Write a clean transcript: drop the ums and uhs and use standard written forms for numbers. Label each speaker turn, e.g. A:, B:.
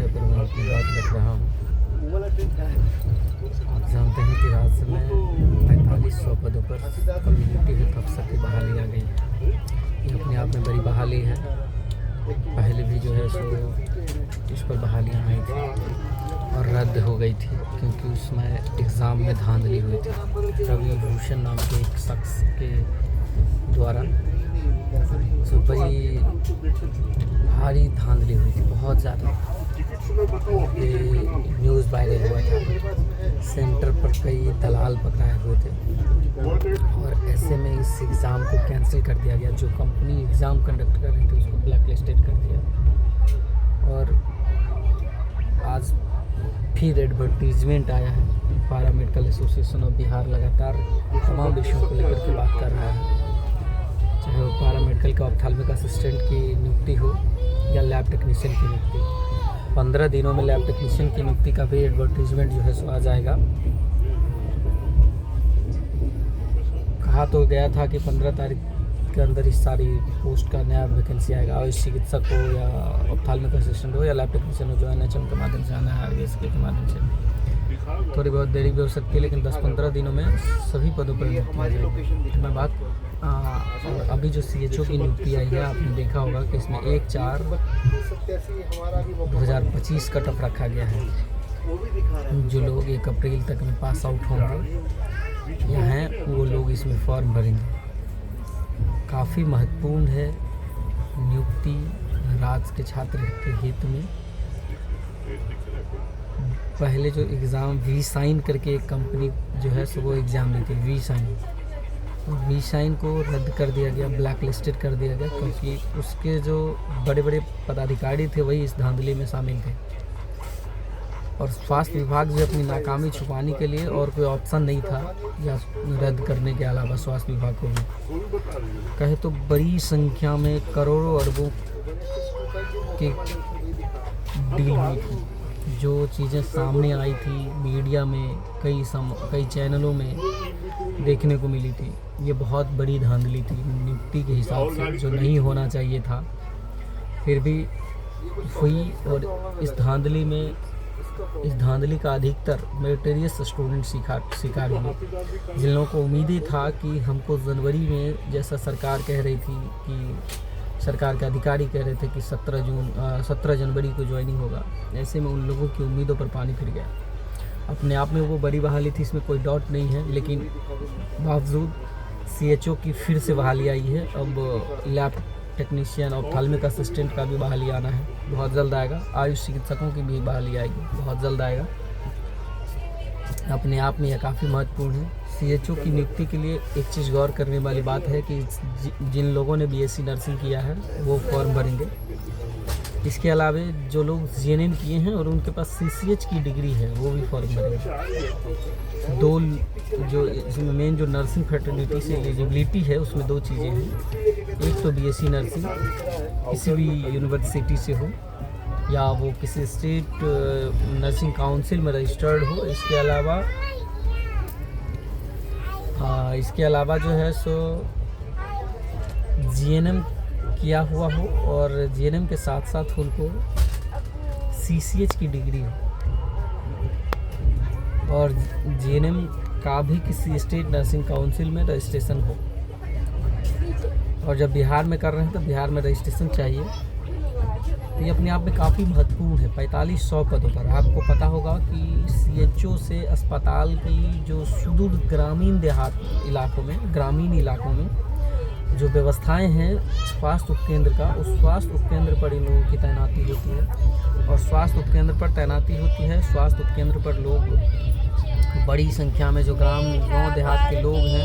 A: विषय पर मैं अपनी बात रख रहा हूँ। आप जानते हैं कि राज्य में 4500 पदों पर कम्युनिटी हेल्थ अफसर की बहाली आ गई है। ये अपने आप में बड़ी बहाली है। पहले भी जो है सो इस पर बहालियाँ आई थी और रद्द हो गई थी क्योंकि उसमें एग्ज़ाम में धांधली हुई थी। रवि भूषण नाम के एक शख्स के द्वारा तो बड़ी भारी धांधली हुई थी, बहुत ज़्यादा। ये न्यूज़ वायरल हुआ था। सेंटर पर कई दलाल पकड़ाए हुए थे और ऐसे में इस एग्ज़ाम को कैंसिल कर दिया गया। जो कंपनी एग्ज़ाम कंडक्ट कर रही थी उसको ब्लैक लिस्टेड कर दिया। और आज फिर एडवर्टीजमेंट आया है। Para medical association of Bihar लगातार तमाम विषयों को लेकर के बात कर रहा है, चाहे वो पैरा मेडिकल का ऑप्थेल्मिक असिस्टेंट की नियुक्ति हो या लैब टेक्नीशियन की नियुक्ति। 15 दिनों में लैब टेक्नीशियन की नियुक्ति का भी एडवर्टीजमेंट जो है सो आ जाएगा। कहा तो गया था कि 15 तारीख के अंदर इस सारी पोस्ट का नया वैकेंसी आएगा। आयुष चिकित्सक हो या ऑप्थेल्मिक असिस्टेंट हो या लैब टेक्नीशियन हो, जो NHM के माध्यम से आना है, RVS के माध्यम से थोड़ी बहुत देरी भी हो सकती है, लेकिन 10-15 दिनों में सभी पदों पर नियुक्ति आ जाएगी। मैं बात और अभी जो CHO की नियुक्ति आई है, आपने देखा होगा कि इसमें 1/4/2025 कट ऑफ रखा गया है। जो लोग 1 अप्रैल तक में पास आउट होंगे या हैं वो लोग इसमें फॉर्म भरेंगे। काफ़ी महत्वपूर्ण है नियुक्ति राज्य के छात्र के हित में। पहले जो एग्ज़ाम वी-साइन करके एक कंपनी जो है सो वो एग्ज़ाम ली थी, वी-साइन को रद्द कर दिया गया, ब्लैक लिस्टेड कर दिया गया, क्योंकि उसके जो बड़े बड़े पदाधिकारी थे वही इस धांधली में शामिल थे। और स्वास्थ्य विभाग जो अपनी नाकामी छुपाने के लिए और कोई ऑप्शन नहीं था या रद्द करने के अलावा स्वास्थ्य विभाग को भी कहे तो बड़ी संख्या में करोड़ों अरबों की डील हुई थी। जो चीज़ें सामने आई थी मीडिया में, कई चैनलों में देखने को मिली थी, ये बहुत बड़ी धांधली थी नियुक्ति के हिसाब से, जो नहीं होना चाहिए था, फिर भी हुई। और इस धांधली का अधिकतर मेरिटोरियस स्टूडेंट शिकार हुए, जिन लोगों को उम्मीदें था कि हमको जनवरी में, जैसा सरकार कह रही थी कि सरकार के अधिकारी कह रहे थे कि 17 जनवरी को ज्वाइनिंग होगा, ऐसे में उन लोगों की उम्मीदों पर पानी फिर गया। अपने आप में वो बड़ी बहाली थी, इसमें कोई डाउट नहीं है, लेकिन बावजूद CHO की फिर से बहाली आई है। अब लैब टेक्नीशियन, ऑप्थेल्मिक असिस्टेंट का भी बहाली आना है, बहुत जल्द आएगा। आयुष चिकित्सकों की भी बहाली आएगी, बहुत जल्द आएगा। अपने आप में यह काफ़ी महत्वपूर्ण है। CHO की नियुक्ति के लिए एक चीज़ गौर करने वाली बात है कि जिन लोगों ने BSc नर्सिंग किया है वो फॉर्म भरेंगे। इसके अलावा जो लोग GNM किए हैं और उनके पास CCH की डिग्री है वो भी फॉर्म भरेंगे। दो जो इसमें मेन जो नर्सिंग फ्रेटर्निटी से एलिजिबिलिटी है उसमें 2 चीज़ें हैं। एक तो BSc नर्सिंग किसी भी यूनिवर्सिटी से हो या वो किसी स्टेट नर्सिंग काउंसिल में रजिस्टर्ड हो। इसके अलावा जो है सो GNM किया हुआ हो और GNM के साथ साथ उनको CCH की डिग्री हो और GNM का भी किसी स्टेट नर्सिंग काउंसिल में रजिस्ट्रेशन हो। और जब बिहार में कर रहे हैं तो बिहार में रजिस्ट्रेशन चाहिए। तो ये अपने आप में काफ़ी महत्वपूर्ण है। 4500 पदों पर आपको पता होगा कि CHO से अस्पताल की जो सुदूर ग्रामीण इलाकों में जो व्यवस्थाएं हैं स्वास्थ्य उपकेंद्र का, उस स्वास्थ्य उपकेंद्र पर इन लोगों की तैनाती होती है। और स्वास्थ्य उपकेंद्र पर तैनाती होती है, स्वास्थ्य उपकेंद्र पर लोग बड़ी संख्या में जो गांव देहात के लोग हैं